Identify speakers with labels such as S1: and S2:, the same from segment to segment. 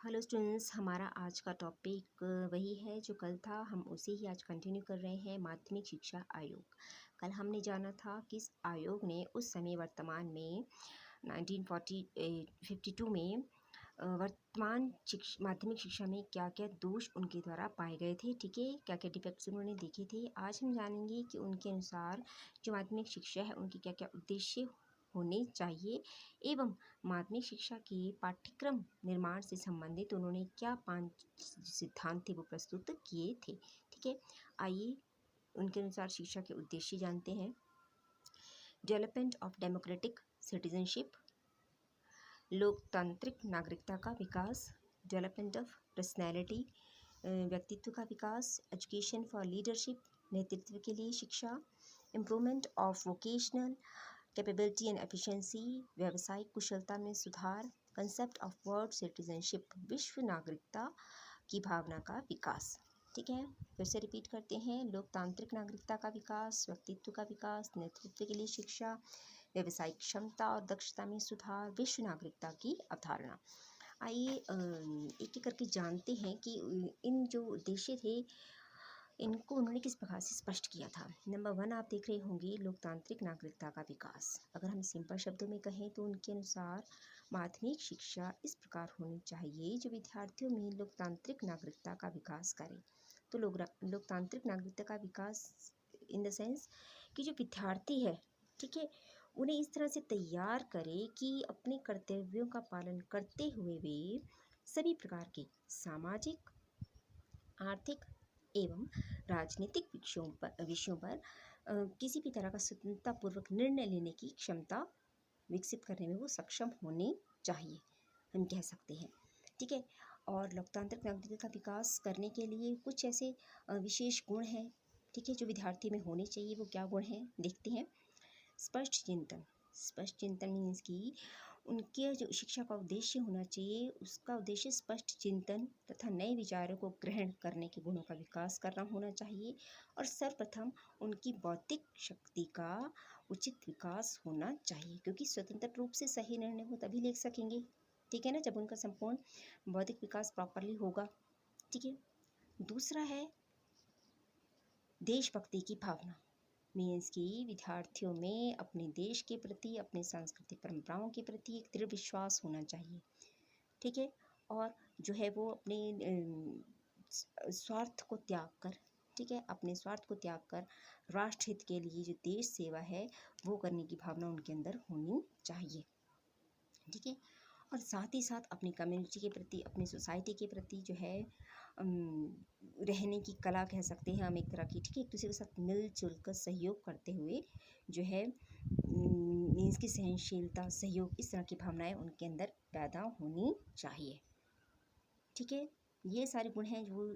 S1: Hello students, हमारा आज का टॉपिक वही है जो कल था। हम उसे ही आज कंटिन्यू कर रहे हैं। माध्यमिक शिक्षा आयोग। कल हमने जाना था कि इस आयोग ने उस समय वर्तमान में 1952 में वर्तमान माध्यमिक शिक्षा में क्या क्या दोष उनके द्वारा पाए गए थे, ठीक है, क्या क्या डिफेक्ट्स उन्होंने देखे थे। आज हम जानेंगे कि उनके अनुसार जो माध्यमिक शिक्षा है उनकी क्या क्या उद्देश्य होने चाहिए एवं माध्यमिक शिक्षा के पाठ्यक्रम निर्माण से संबंधित उन्होंने क्या 5 सिद्धांत थे वो प्रस्तुत किए थे। ठीक है, आइए उनके अनुसार शिक्षा के उद्देश्य जानते हैं। डेवलपमेंट ऑफ डेमोक्रेटिक सिटीजनशिप, लोकतांत्रिक नागरिकता का विकास, डेवलपमेंट ऑफ पर्सनैलिटी, व्यक्तित्व का विकास, एजुकेशन फॉर लीडरशिप, नेतृत्व के लिए शिक्षा, improvement of vocational capability and efficiency, व्यावसायिक कुशलता में सुधार, कंसेप्ट ऑफ वर्ल्ड सिटीजनशिप, विश्व नागरिकता की भावना का विकास। ठीक है, फिर से रिपीट करते हैं। लोकतांत्रिक नागरिकता का विकास, व्यक्तित्व का विकास, नेतृत्व के लिए शिक्षा, व्यावसायिक क्षमता और दक्षता में सुधार, विश्व नागरिकता की अवधारणा। आइए एक एक करके जानते हैं कि इन जो उद्देश्य थे इनको उन्होंने किस प्रकार से स्पष्ट किया था। नंबर 1 आप देख रहे होंगे, लोकतांत्रिक नागरिकता का विकास। अगर हम सिंपल शब्दों में कहें तो उनके अनुसार माध्यमिक शिक्षा इस प्रकार होनी चाहिए जो विद्यार्थियों में लोकतांत्रिक नागरिकता का विकास करे। तो लोकतांत्रिक नागरिकता का विकास इन द सेंस कि जो विद्यार्थी है, ठीक है, उन्हें इस तरह से तैयार करे कि अपने कर्तव्यों का पालन करते हुए वे सभी प्रकार के सामाजिक, आर्थिक एवं राजनीतिक विषयों पर किसी भी तरह का स्वतंत्रतापूर्वक निर्णय लेने की क्षमता विकसित करने में वो सक्षम होने चाहिए, हम कह सकते हैं। ठीक है, और लोकतांत्रिक नागरिकता का विकास करने के लिए कुछ ऐसे विशेष गुण हैं, ठीक है, जो विद्यार्थी में होने चाहिए। वो क्या गुण हैं देखते हैं। स्पष्ट चिंतन। स्पष्ट चिंतन मीन्स कि उनके जो शिक्षा का उद्देश्य होना चाहिए, उसका उद्देश्य स्पष्ट चिंतन तथा नए विचारों को ग्रहण करने के गुणों का विकास करना होना चाहिए। और सर्वप्रथम उनकी बौद्धिक शक्ति का उचित विकास होना चाहिए, क्योंकि स्वतंत्र रूप से सही निर्णय वो तभी ले सकेंगे, ठीक है ना, जब उनका संपूर्ण बौद्धिक विकास प्रॉपरली होगा। ठीक है, दूसरा है देशभक्ति की भावना। मीन्स कि विद्यार्थियों में अपने देश के प्रति, अपने सांस्कृतिक परंपराओं के प्रति एक दृढ़ विश्वास होना चाहिए। ठीक है, और जो है वो अपने स्वार्थ को त्याग कर, ठीक है, अपने स्वार्थ को त्याग कर राष्ट्रहित के लिए जो देश सेवा है वो करने की भावना उनके अंदर होनी चाहिए। ठीक है, और साथ ही साथ अपनी कम्युनिटी के प्रति, अपनी सोसाइटी के प्रति जो है रहने की कला कह सकते हैं हम एक तरह की, ठीक है, एक दूसरे के साथ मिलजुल कर सहयोग करते हुए जो है मीन्स की सहनशीलता, सहयोग, इस तरह की भावनाएं उनके अंदर पैदा होनी चाहिए। ठीक है, ये सारे गुण हैं जो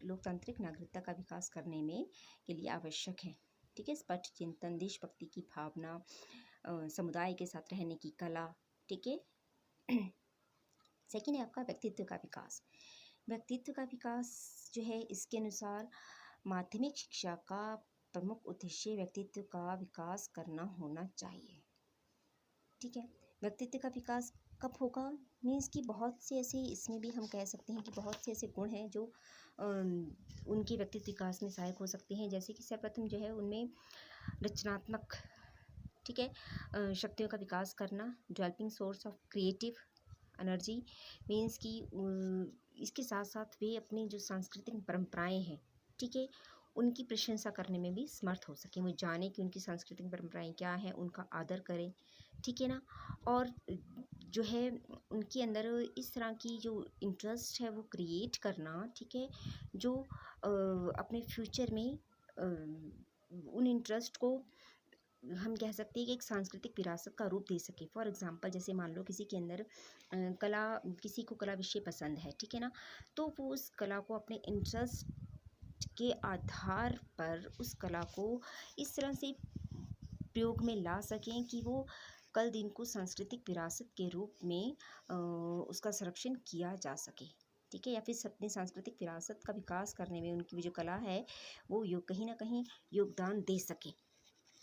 S1: लोकतांत्रिक नागरिकता का विकास करने में के लिए आवश्यक है। ठीक है, स्पष्ट चिंतन, देशभक्ति की भावना, समुदाय के साथ रहने की कला। ठीक है, सेकेंड है आपका व्यक्तित्व का विकास। व्यक्तित्व का विकास जो है इसके अनुसार माध्यमिक शिक्षा का प्रमुख उद्देश्य व्यक्तित्व का विकास करना होना चाहिए। ठीक है, व्यक्तित्व का विकास कब होगा, मीन्स कि बहुत से ऐसे, इसमें भी हम कह सकते हैं कि बहुत से ऐसे गुण हैं जो उनके व्यक्तित्व विकास में सहायक हो सकते हैं। जैसे कि सर्वप्रथम जो है उनमें रचनात्मक, ठीक है, शक्तियों का विकास करना, developing source of creative energy. Means कि इसके साथ साथ वे अपनी जो सांस्कृतिक परंपराएं हैं, ठीक है, उनकी प्रशंसा करने में भी समर्थ हो सकें। वो जाने कि उनकी सांस्कृतिक परंपराएं क्या हैं, उनका आदर करें, ठीक है ना। और जो है उनके अंदर इस तरह की जो इंटरेस्ट है वो क्रिएट करना, ठीक है, जो अपने फ्यूचर में उन इंटरेस्ट को हम कह सकते हैं कि एक सांस्कृतिक विरासत का रूप दे सके। फॉर एग्जांपल, जैसे मान लो किसी के अंदर कला, किसी को कला विषय पसंद है, ठीक है ना, तो वो उस कला को अपने इंटरेस्ट के आधार पर उस कला को इस तरह से प्रयोग में ला सकें कि वो कल दिन को सांस्कृतिक विरासत के रूप में उसका संरक्षण किया जा सके। ठीक है, या फिर अपनी सांस्कृतिक विरासत का विकास करने में उनकी जो कला है वो कहीं ना कहीं योगदान दे सके।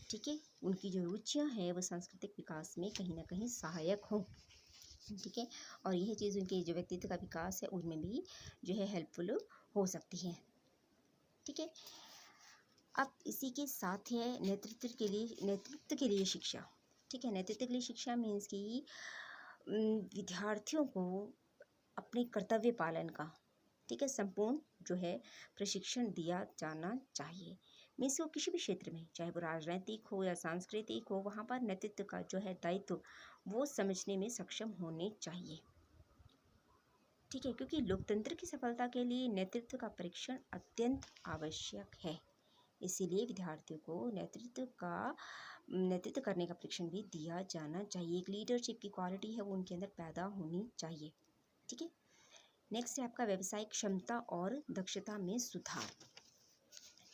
S1: ठीक है, उनकी जो रुचियां हैं वो सांस्कृतिक विकास में कहीं ना कहीं सहायक हों। ठीक है, और यह चीज़ उनके जो व्यक्तित्व का विकास है उनमें भी जो है हेल्पफुल हो सकती है। ठीक है, अब इसी के साथ है नेतृत्व के लिए शिक्षा। ठीक है, नेतृत्व के लिए शिक्षा मीन्स कि विद्यार्थियों को अपने कर्तव्य पालन का, ठीक है, संपूर्ण जो है प्रशिक्षण दिया जाना चाहिए। मीन्स वो किसी भी क्षेत्र में, चाहे वो राजनीतिक हो या सांस्कृतिक हो, वहाँ पर नेतृत्व का जो है दायित्व वो समझने में सक्षम होने चाहिए। ठीक है, क्योंकि लोकतंत्र की सफलता के लिए नेतृत्व का परीक्षण अत्यंत आवश्यक है। इसीलिए विद्यार्थियों को नेतृत्व करने का परीक्षण भी दिया जाना चाहिए। एक लीडरशिप की क्वालिटी है वो उनके अंदर पैदा होनी चाहिए। ठीक है, नेक्स्ट है आपका व्यावसायिक क्षमता और दक्षता में सुधार।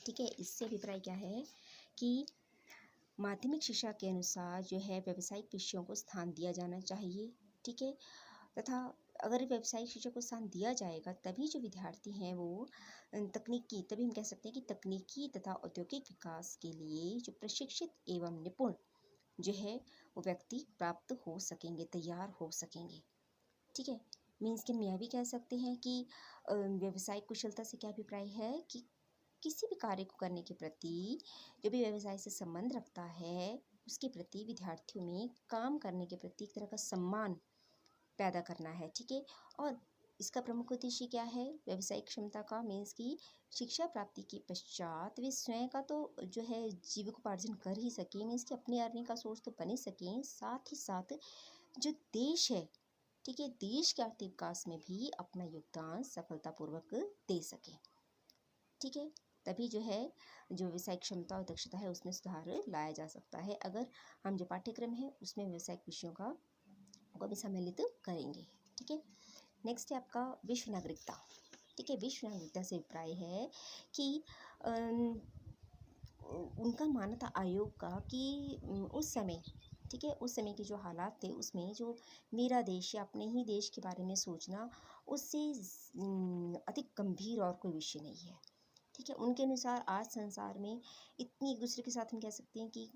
S1: ठीक है, इससे अभिप्राय क्या है कि माध्यमिक शिक्षा के अनुसार जो है व्यावसायिक विषयों को स्थान दिया जाना चाहिए। ठीक है, तथा अगर व्यावसायिक शिक्षा को स्थान दिया जाएगा तभी जो विद्यार्थी हैं वो तभी हम कह सकते हैं कि तकनीकी तथा औद्योगिक विकास के लिए जो प्रशिक्षित एवं निपुण जो है वो व्यक्ति प्राप्त हो सकेंगे, तैयार हो सकेंगे। ठीक है, मीन्स कि हम यह भी कह सकते हैं कि व्यावसायिक कुशलता से क्या अभिप्राय है कि किसी भी कार्य को करने के प्रति, जो भी व्यवसाय से संबंध रखता है उसके प्रति विद्यार्थियों में काम करने के प्रति एक तरह का सम्मान पैदा करना है। ठीक है, और इसका प्रमुख उद्देश्य क्या है व्यावसायिक क्षमता का, मीन्स की शिक्षा प्राप्ति के पश्चात वे स्वयं का तो जो है जीविकोपार्जन कर ही सकें, मीन्स कि अपनी अर्निंग का सोर्स तो बन ही सकें, साथ ही साथ जो देश है, ठीक है, देश के आर्थिक विकास में भी अपना योगदान सफलतापूर्वक दे सके। ठीक है, तभी जो है जो व्यवसायिक क्षमता और दक्षता है उसमें सुधार लाया जा सकता है, अगर हम जो पाठ्यक्रम है उसमें व्यवसायिक विषयों को भी सम्मिलित करेंगे। ठीक है, नेक्स्ट है आपका विश्व नागरिकता। ठीक है, विश्व नागरिकता से अभिप्राय है कि उनका माना था आयोग का कि उस समय, ठीक है, उस समय के जो हालात थे उसमें जो मेरा देश या अपने ही देश के बारे में सोचना उससे अधिक गंभीर और कोई विषय नहीं है। ठीक है, उनके अनुसार आज संसार में इतनी एक दूसरे के साथ हम कह सकते हैं कि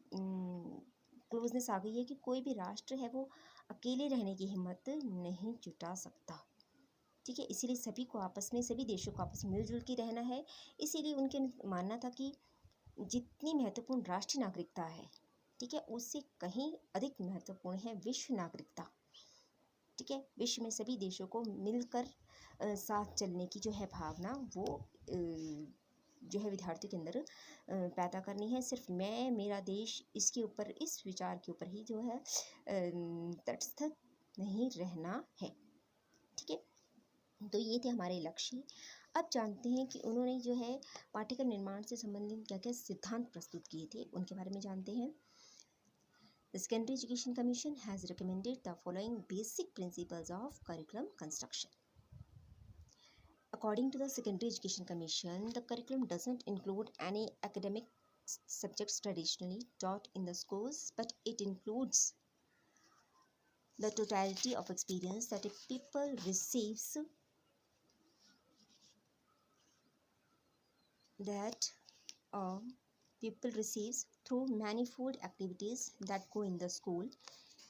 S1: क्लोजनेस आ गई है कि कोई भी राष्ट्र है वो अकेले रहने की हिम्मत नहीं जुटा सकता। ठीक है, इसीलिए सभी देशों को आपस में मिलजुल के रहना है। इसीलिए उनके मानना था कि जितनी महत्वपूर्ण राष्ट्रीय नागरिकता है, ठीक है, उससे कहीं अधिक महत्वपूर्ण है विश्व नागरिकता। ठीक है, विश्व में सभी देशों को मिलकर साथ चलने की जो है भावना वो जो है विद्यार्थियों के अंदर पैदा करनी है। सिर्फ मैं, मेरा देश, इसके ऊपर, इस विचार के ऊपर ही जो है तटस्थ नहीं रहना है। ठीक है, तो ये थे हमारे लक्ष्य। अब जानते हैं कि उन्होंने जो है पाठ्यक्रम निर्माण से संबंधित क्या क्या सिद्धांत प्रस्तुत किए थे, उनके बारे में जानते हैं। The Secondary Education Commission has recommended the following basic principles of curriculum construction. According to the Secondary Education Commission, the curriculum doesn't include any academic subjects traditionally taught in the schools, but it includes the totality of experience that a pupil receives through manifold activities that go in the school,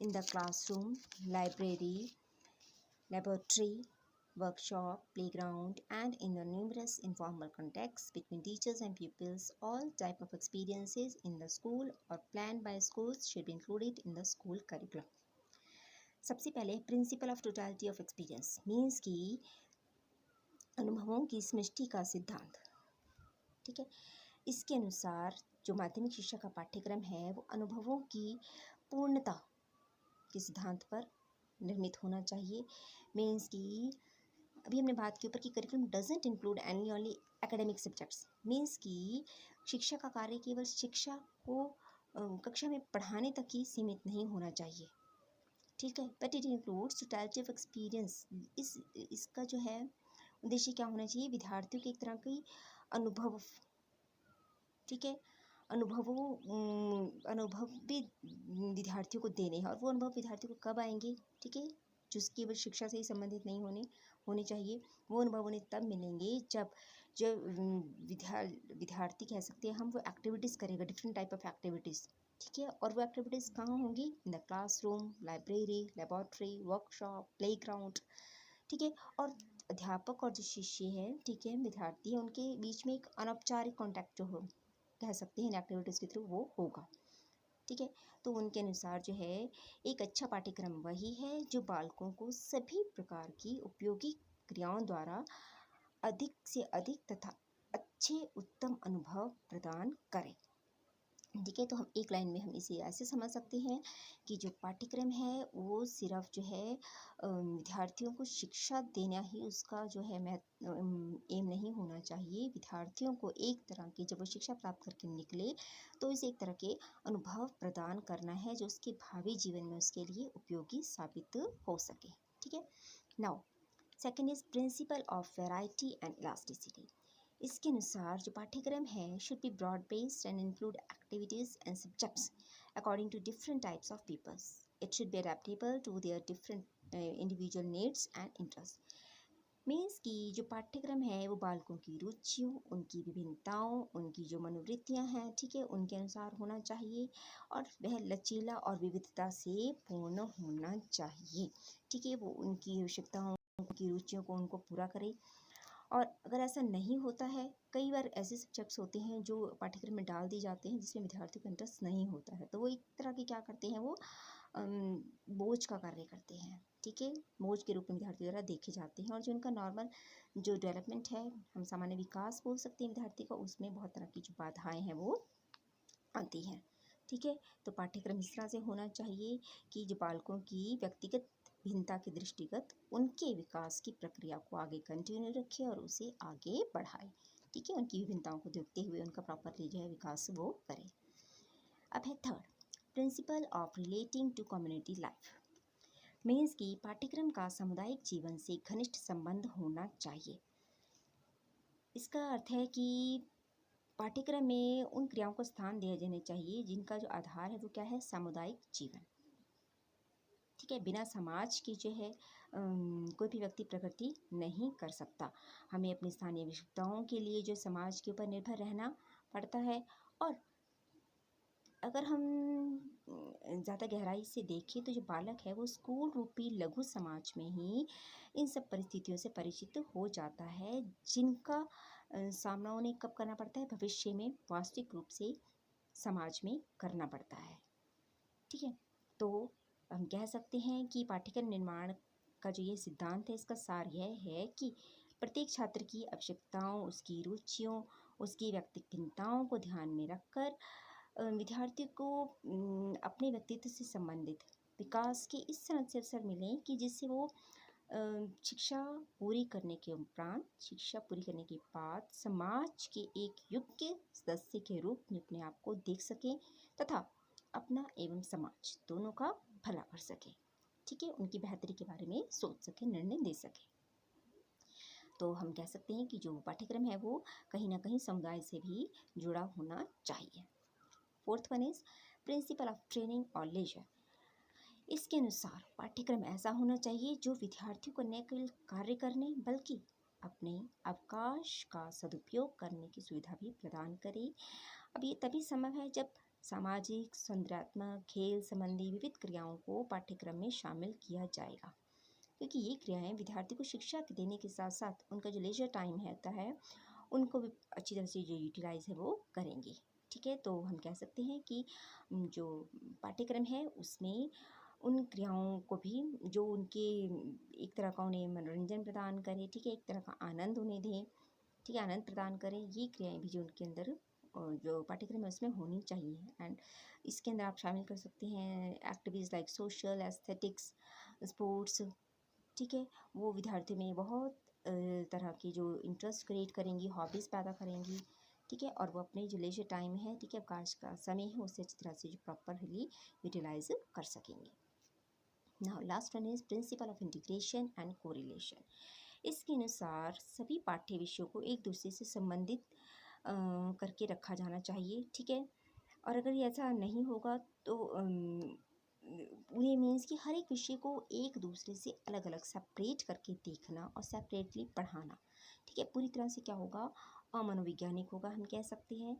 S1: in the classroom, library, laboratory, workshop, playground, and in the numerous informal contexts between teachers and pupils. All type of experiences in the school or planned by schools should be included in the school curriculum. सबसे पहले principle of totality of experience, means कि अनुभवों की समष्टि का सिद्धांत। ठीक है, इसके अनुसार जो माध्यमिक शिक्षा का पाठ्यक्रम है वो अनुभवों की पूर्णता के सिद्धांत पर निर्मित होना चाहिए। मीन्स कि अभी हमने बात की ऊपर कि curriculum doesn't include any only academic subjects, means कि शिक्षा का कार्य केवल शिक्षा को कक्षा में पढ़ाने तक ही सीमित नहीं होना चाहिए। ठीक है, but it includes totality of experience. इसका जो है उद्देश्य क्या होना चाहिए, विद्यार्थियों के एक तरह की अनुभव, ठीक है, अनुभव भी विद्यार्थियों को देने हैं, और वो अनुभव विद्यार्थियों को कब आएंगे, ठीक है, जिसकी केवल शिक्षा से ही संबंधित नहीं होने चाहिए। वो अनुभव उन्हें तब मिलेंगे जब विद्यार्थी कह सकते हैं हम, वो एक्टिविटीज़ करेगा, डिफरेंट टाइप ऑफ एक्टिविटीज़। ठीक है। और वो एक्टिविटीज़ कहाँ होंगी? In the classroom, library, laboratory, workshop, playground. ठीक है। और अध्यापक और जो शिष्य है, ठीक है, विद्यार्थी है, उनके बीच में एक अनौपचारिक कॉन्टैक्ट जो हो कह सकते हैं इन एक्टिविटीज़ के थ्रू वो होगा। ठीक है। तो उनके अनुसार जो है एक अच्छा पाठ्यक्रम वही है जो बालकों को सभी प्रकार की उपयोगी क्रियाओं द्वारा अधिक से अधिक तथा अच्छे उत्तम अनुभव प्रदान करे। ठीक है। तो हम एक लाइन में हम इसे ऐसे समझ सकते हैं कि जो पाठ्यक्रम है वो सिर्फ जो है विद्यार्थियों को शिक्षा देना ही उसका जो है एम नहीं होना चाहिए। विद्यार्थियों को एक तरह की जब वो शिक्षा प्राप्त करके निकले तो इसे एक तरह के अनुभव प्रदान करना है जो उसके भावी जीवन में उसके लिए उपयोगी साबित हो सके। ठीक है। Now second is principle of variety and elasticity. इसके अनुसार जो पाठ्यक्रम है should be broad based and include activities and subjects according to different types of peoples. It should be adaptable to their different individual needs and interest. Means कि जो पाठ्यक्रम है वो बालकों की रुचियों, उनकी विभिन्नताओं, उनकी जो मनोवृत्तियाँ हैं, ठीक है, उनके अनुसार होना चाहिए और वह लचीला और विविधता से पूर्ण होना चाहिए। ठीक है। वो उनकी आवश्यकताओं, उनकी रुचियों को उनको पूरा करे। और अगर ऐसा नहीं होता है, कई बार ऐसे सब्जेक्ट्स होते हैं जो पाठ्यक्रम में डाल दिए जाते हैं जिसमें विद्यार्थियों को इंटरेस्ट नहीं होता है, तो वो एक तरह की क्या करते हैं, वो बोझ का कार्य करते हैं। ठीक है। बोझ के रूप में विद्यार्थी द्वारा देखे जाते हैं और जो उनका नॉर्मल जो डेवलपमेंट है, हम सामान्य विकास बोल सकते हैं विद्यार्थी का, उसमें बहुत तरह की जो बाधाएं हैं वो आती हैं। ठीक है। तो पाठ्यक्रम इस तरह से होना चाहिए कि जो बालकों की व्यक्तिगत भिन्नता के दृष्टिगत उनके विकास की प्रक्रिया को आगे कंटिन्यू रखे और उसे आगे बढ़ाए। ठीक है। उनकी विभिन्नताओं को देखते हुए उनका प्रॉपरली जो है विकास वो करे। अब है third, principle of relating to community life. Means की पाठ्यक्रम का सामुदायिक जीवन से घनिष्ठ संबंध होना चाहिए। इसका अर्थ है कि पाठ्यक्रम में उन क्रियाओं को स्थान दिया जाना चाहिए जिनका जो आधार है वो क्या है, सामुदायिक जीवन। ठीक है। बिना समाज की जो है कोई भी व्यक्ति प्रगति नहीं कर सकता। हमें अपनी स्थानीय आवश्यकताओं के लिए जो समाज के ऊपर निर्भर रहना पड़ता है। और अगर हम ज़्यादा गहराई से देखें तो जो बालक है वो स्कूल रूपी लघु समाज में ही इन सब परिस्थितियों से परिचित हो जाता है जिनका सामना उन्हें कब करना पड़ता है, भविष्य में वास्तविक रूप से समाज में करना पड़ता है। ठीक है। तो हम कह सकते हैं कि पाठ्यक्रम निर्माण का जो ये सिद्धांत है इसका सार यह है कि प्रत्येक छात्र की आवश्यकताओं, उसकी रुचियों, उसकी व्यक्तिगत भिन्नताओं को ध्यान में रखकर विद्यार्थी को अपने व्यक्तित्व से संबंधित विकास के इस तरह से अवसर मिलें कि जिससे वो शिक्षा पूरी करने के उपरांत, शिक्षा पूरी करने के बाद समाज के एक योग्य सदस्य के रूप में अपने आप को देख सकें तथा अपना एवं समाज दोनों का भला कर सके। ठीक है। उनकी बेहतरी के बारे में सोच सके, निर्णय दे सके। तो हम कह सकते हैं कि जो पाठ्यक्रम है वो कहीं ना कहीं समुदाय से भी जुड़ा होना चाहिए। Fourth one is principle of training और लेजर। इसके अनुसार पाठ्यक्रम ऐसा होना चाहिए जो विद्यार्थियों को न केवल कार्य करने बल्कि अपने अवकाश का सदुपयोग करने की सुविधा भी प्रदान करे। अब ये तभी संभव है जब सामाजिक, सौंदर्यात्मक, खेल संबंधी विविध क्रियाओं को पाठ्यक्रम में शामिल किया जाएगा, क्योंकि ये क्रियाएं विद्यार्थी को शिक्षा देने के साथ साथ उनका जो लेजर टाइम होता है उनको भी अच्छी तरह से जो यूटिलाइज है वो करेंगी। ठीक है। तो हम कह सकते हैं कि जो पाठ्यक्रम है उसमें उन क्रियाओं को भी जो उनके एक तरह का उन्हें मनोरंजन प्रदान करे, ठीक है, एक तरह का आनंद उन्हें दें, ठीक है, आनंद प्रदान करें, ये क्रियाएं भी जो उनके अंदर जो पाठ्यक्रम है उसमें होनी चाहिए। एंड इसके अंदर आप शामिल कर सकते हैं activities like social, aesthetics, sports. ठीक है। वो विद्यार्थियों में बहुत तरह की जो इंटरेस्ट क्रिएट करेंगी, हॉबीज़ पैदा करेंगी। ठीक है। और वो अपने जो लेजर टाइम है, ठीक है, अवकाश का समय है, उसे अच्छी तरह से जो प्रॉपरली यूटिलाइज कर सकेंगे। Now last one is principle of integration and correlation. इसके अनुसार सभी पाठ्य विषयों को एक दूसरे से संबंधित करके रखा जाना चाहिए। ठीक है। और अगर ये ऐसा नहीं होगा तो उन्हें मीन्स कि हर एक विषय को एक दूसरे से अलग अलग सेपरेट करके देखना और सेपरेटली पढ़ाना। ठीक है। पूरी तरह से क्या होगा, अमनोवैज्ञानिक होगा हम कह सकते हैं।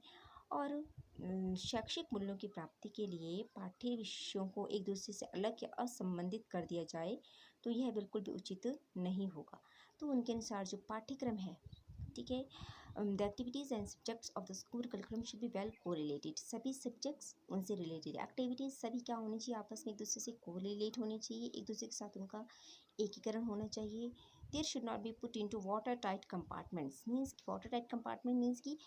S1: और शैक्षिक मूल्यों की प्राप्ति के लिए पाठ्य विषयों को एक दूसरे से अलग या असंबंधित कर दिया जाए तो यह बिल्कुल भी उचित नहीं होगा। तो उनके अनुसार जो पाठ्यक्रम है, ठीक है, the activities and subjects of the school curriculum should be well correlated. सभी सब्जेक्ट्स उनसे रिलेटेड, एक्टिविटीज़ सभी क्या होनी चाहिए, आपस में एक दूसरे से कोरिलेट होनी चाहिए, एक दूसरे के साथ उनका एकीकरण होना चाहिए। There should not be put into water tight compartments. Means water tight compartment means कि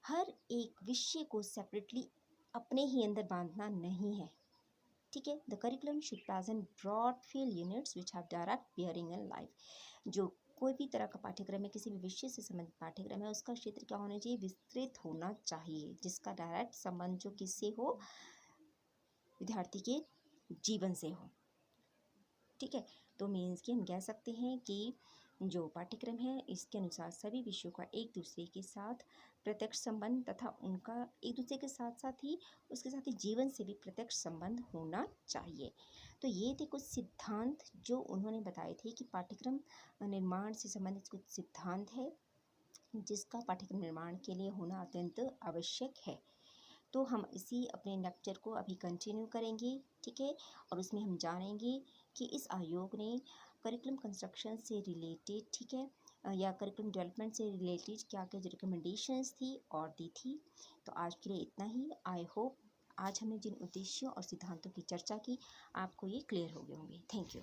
S1: हर एक विषय को सेपरेटली अपने ही अंदर बांधना नहीं है, ठीक है। The curriculum should present broad field units which have direct bearing in life. जो कोई भी तरह का पाठ्यक्रम है, किसी भी विषय से संबंधित पाठ्यक्रम है, उसका क्षेत्र क्या होना चाहिए, विस्तृत होना चाहिए, जिसका डायरेक्ट संबंध जो किससे हो, विद्यार्थी के जीवन से हो, ठीक है। तो मीन्स कि हम कह सकते हैं कि जो पाठ्यक्रम है इसके अनुसार सभी विषयों का एक दूसरे के साथ प्रत्यक्ष संबंध तथा उनका एक दूसरे के साथ ही उसके साथ ही जीवन से भी प्रत्यक्ष संबंध होना चाहिए। तो ये थे कुछ सिद्धांत जो उन्होंने बताए थे कि पाठ्यक्रम निर्माण से संबंधित कुछ सिद्धांत है जिसका पाठ्यक्रम निर्माण के लिए होना अत्यंत आवश्यक है। तो हम इसी अपने लेक्चर को अभी कंटिन्यू करेंगे, ठीक है, और उसमें हम जानेंगे कि इस आयोग ने करिकुलम कंस्ट्रक्शन से रिलेटेड, ठीक है, या करिकुलम डेवलपमेंट से रिलेटेड क्या क्या जो रिकमेंडेशंस थी और दी थी। तो आज के लिए इतना ही। आई होप आज हमने जिन उद्देश्यों और सिद्धांतों की चर्चा की आपको ये क्लियर हो गए होंगे। Thank you.